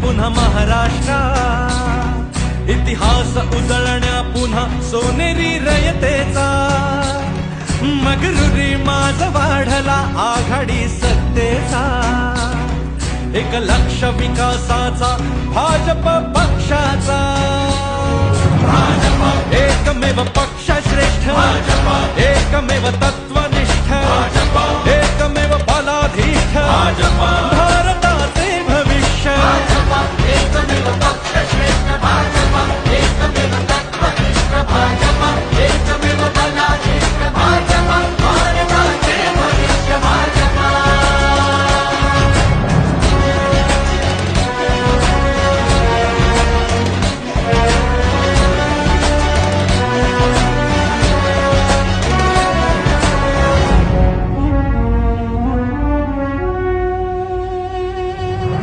पुन्हा महाराष्ट्रा, इतिहास उजळण्या पुन्हा सोनेरी रयतेचा, मगरुरी माझ वाढला आघाडी सत्तेचा, एक लक्ष विकासाचा भाजप पक्षाचा, एकमेव पक्ष श्रेष्ठ, एकमेव तत्वनिष्ठ, एकमेव बलाधीष्ठ, भारताचे भविष्य, एकमेव पक्ष श्रेष्ठ भाजपा, एकमेव तत्वनिष्ठ भाजपा, एकमेव बलाधीष्ठ भाजपा, भारताचे भविष्य भाजपा।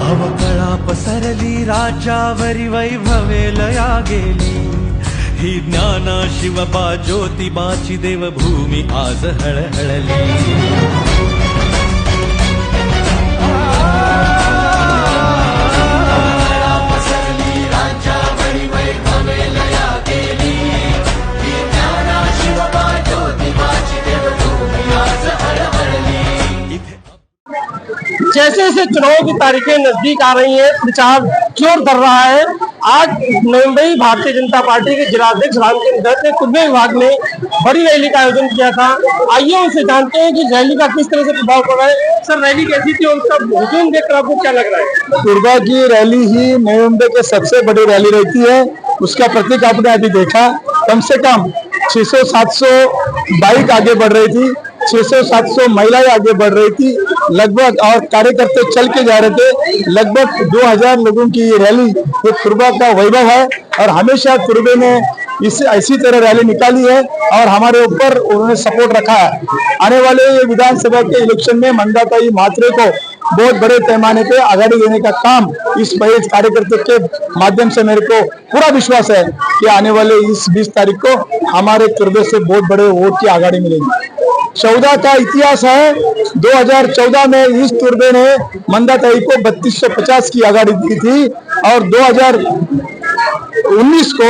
अवकळा पसरली राज्यावरी वैभवेलया गेली, ही ज्ञाना शिवबा ज्योतिबाची देवभूमी आज हळहळली। जैसे जैसे चुनाव की तारीखें नजदीक आ रही हैं, प्रचार जोर धर रहा है। आज मुंबई भारतीय जनता पार्टी के जिलाध्यक्ष रामचंद्र दत्त ने कुंभे विभाग में बड़ी रैली का आयोजन किया था। आइए उनसे जानते हैं कि रैली का किस तरह से प्रभाव पड़ रहा है। सर, रैली कैसी थी और उसका हुजूम देखकर आपको क्या लग रहा है? कुर्बा की रैली ही मुंबई के सबसे बड़ी रैली रहती है। उसका प्रतीक आपने अभी देखा, कम से कम 600-700 बाइक आगे बढ़ रही थी, 600-700 महिलाएं आगे बढ़ रही थी लगभग, और कार्यकर्ता चल के जा रहे थे। लगभग 2000 लोगों की ये रैली, ये कुर्बा का वैभव है और हमेशा कुर्बे ने ऐसी तरह रैली निकाली है और हमारे ऊपर उन्होंने सपोर्ट रखा है। आने वाले विधानसभा के इलेक्शन में मंदाताई म्हात्रे को बहुत बड़े पैमाने पे आगाड़ी देने का काम इस महेश कार्यकर्ता के माध्यम से मेरे को पूरा विश्वास है कि आने वाले इस 20 तारीख को हमारे कुर्बे से बहुत बड़े वोट की आगाड़ी मिलेगी। 14 का इतिहास है। 2014 में इस कुर्बे ने मंदाताई को 3250 की आगाड़ी दी थी और 2019 को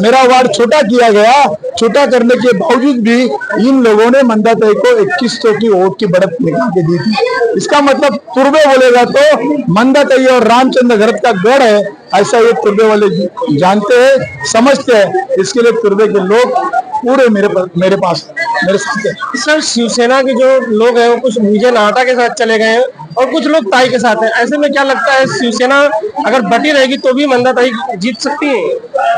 मेरा वार्ड छोटा किया गया। छोटा करने के बावजूद भी इन लोगों ने मंदाताई को 2100 की वोट की बढ़त निकाल के दी थी। इसका मतलब कुर्बे बोलेगा तो मंदाताई और रामचंद्र घरत का गढ़ है, ऐसा ये कुर्बे वाले जानते हैं, समझते हैं। इसके लिए कुर्बे के लोग पूरे मेरे पास मेरे साथ है। सर, शिवसेना के जो लोग हैं वो कुछ विजय नाहटा के साथ चले गए हैं और कुछ लोग ताई के साथ हैं। ऐसे में क्या लगता है, शिवसेना अगर बटी रहेगी तो भी मंदाताई जीत सकती है?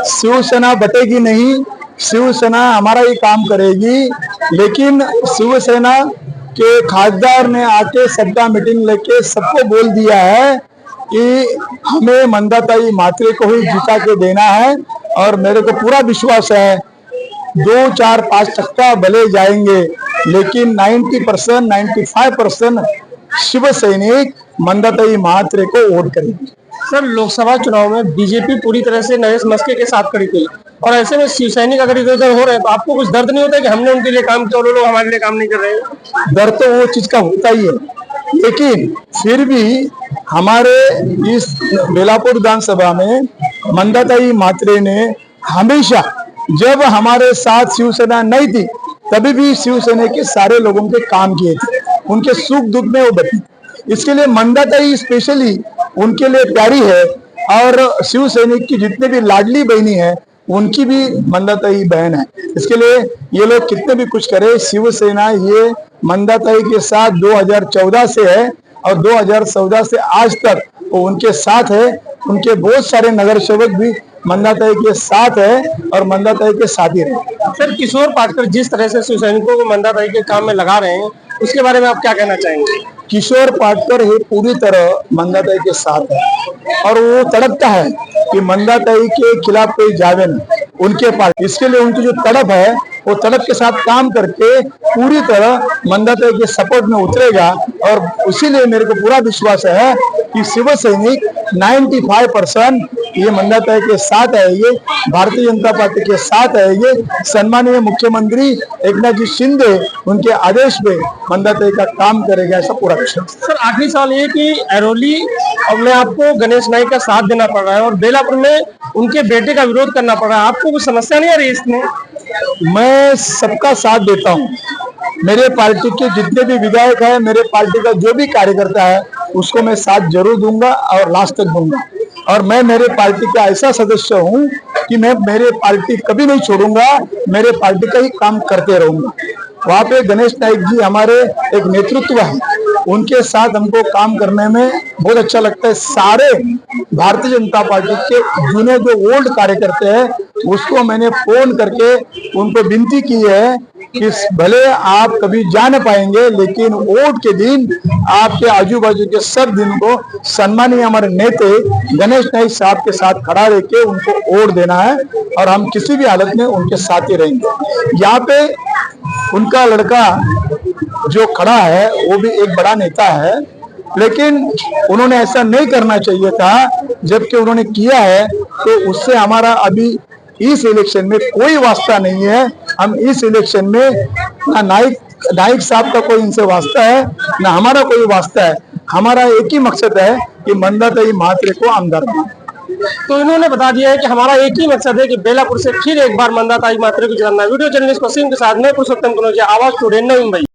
शिवसेना बटेगी नहीं, शिवसेना हमारा ही काम करेगी। लेकिन शिवसेना के खासदार ने आके सद्दा मीटिंग लेके सबको बोल दिया है कि हमें मंदाताई म्हात्रे को ही जिता के देना है और मेरे को पूरा विश्वास है 2-4-5% भले जाएंगे, लेकिन 90% 95% शिव सैनिक मंदाताई म्हात्रे को वोट करेंगे। सर, लोकसभा चुनाव में बीजेपी पूरी तरह से नरेश मस्के के साथ खड़ी थी और ऐसे में शिव सैनिक अगर इधर उधर हो रहे हैं तो आपको कुछ दर्द नहीं होता कि हमने उनके लिए काम किया और लोग हमारे लिए काम नहीं कर रहे? दर्द तो वो चीज का होता ही है, लेकिन फिर भी हमारे इस बेलापुर विधानसभा में मंदाताई म्हात्रे ने हमेशा, जब हमारे साथ शिवसेना नहीं थी तभी भी शिवसेना के सारे लोगों के काम किए थे, उनके सुख दुख में वो बची। इसके लिए मंदाताई स्पेशली उनके लिए प्यारी है और शिव सैनिक की जितने भी लाडली बहनी है उनकी भी मंदाताई बहन है। इसके लिए ये लोग कितने भी कुछ करे, शिवसेना ये मंदाताई के साथ 2014 से है और 2014 से आज तक वो उनके साथ है। उनके बहुत सारे नगर सेवक भी मंदाताई के साथ है और मंदाताई के साथ ही रहे। सर, किशोर पाटकर जिस तरह से शिव सैनिकों को मंदाताई के काम में लगा रहे हैं उसके बारे में आप क्या कहना चाहेंगे? किशोर पाटकर ही पूरी तरह मंदाताई के साथ है और वो तड़पता है कि मंदाताई के खिलाफ कोई जावे न उनके पास। इसके लिए उनकी जो तड़प है वो तड़प के साथ काम करके पूरी तरह मंदाताई के सपोर्ट में उतरेगा और इसीलिए मेरे को पूरा विश्वास है कि शिव सैनिक 95% ये मंदाताई के साथ आएंगे, भारतीय जनता पार्टी के साथ आएंगे। सम्मानीय मुख्यमंत्री एकनाथ जी शिंदे उनके आदेश पे मंदाताई का काम करेगा, ऐसा पूरा विश्वास। सर आखिरी सवाल ये कि ऐरोली अब में आपको गणेश नाइक का साथ देना पड़ रहा है और बेलापुर में उनके बेटे का विरोध करना पड़ रहा है, आपको कोई समस्या नहीं आ रही इसमें? मैं सबका साथ देता हूँ। मेरे पार्टी के जितने भी विधायक हैं, मेरे पार्टी का जो भी कार्यकर्ता है, उसको मैं साथ जरूर दूंगा और लास्ट तक दूंगा। और मैं मेरे पार्टी का ऐसा सदस्य हूँ कि मैं मेरे पार्टी कभी नहीं छोड़ूंगा, मेरे पार्टी का ही काम करते रहूंगा। वहाँ पे गणेश नाइक जी हमारे एक नेतृत्व है, उनके साथ हमको काम करने में बहुत अच्छा लगता है। सारे भारतीय जनता पार्टी के जिन्हें जो ओल्ड कार्यकर्ता है, उसको मैंने फोन करके उनको विनती की है कि भले आप कभी जा न पाएंगे, लेकिन वोट के दिन आपके आजू बाजू के सब दिन को सम्मानीय हमारे नेता गणेश नाइक साहब के साथ खड़ा रह के उनको वोट देना है और हम किसी भी हालत में उनके साथ ही रहेंगे। यहाँ पे उनका लड़का जो खड़ा है वो भी एक बड़ा नेता है, लेकिन उन्होंने ऐसा नहीं करना चाहिए था। जबकि उन्होंने किया है तो उससे हमारा अभी इस इलेक्शन में कोई वास्ता नहीं है। हम इस इलेक्शन में ना नाइक साहब का कोई इनसे वास्ता है, ना हमारा कोई वास्ता है। हमारा एक ही मकसद है कि मंदाताई महात्रे को आमदार बनाए। तो इन्होंने बता दिया है कि हमारा एक ही मकसद है कि बेलापुर से फिर एक बार मंदाताई महात्रे को जिताना। वीडियो जर्नलिस्ट वसीम के साथ मैं पुरुषोत्तम कनौजिया, आवाज टुडे, नई मुंबई।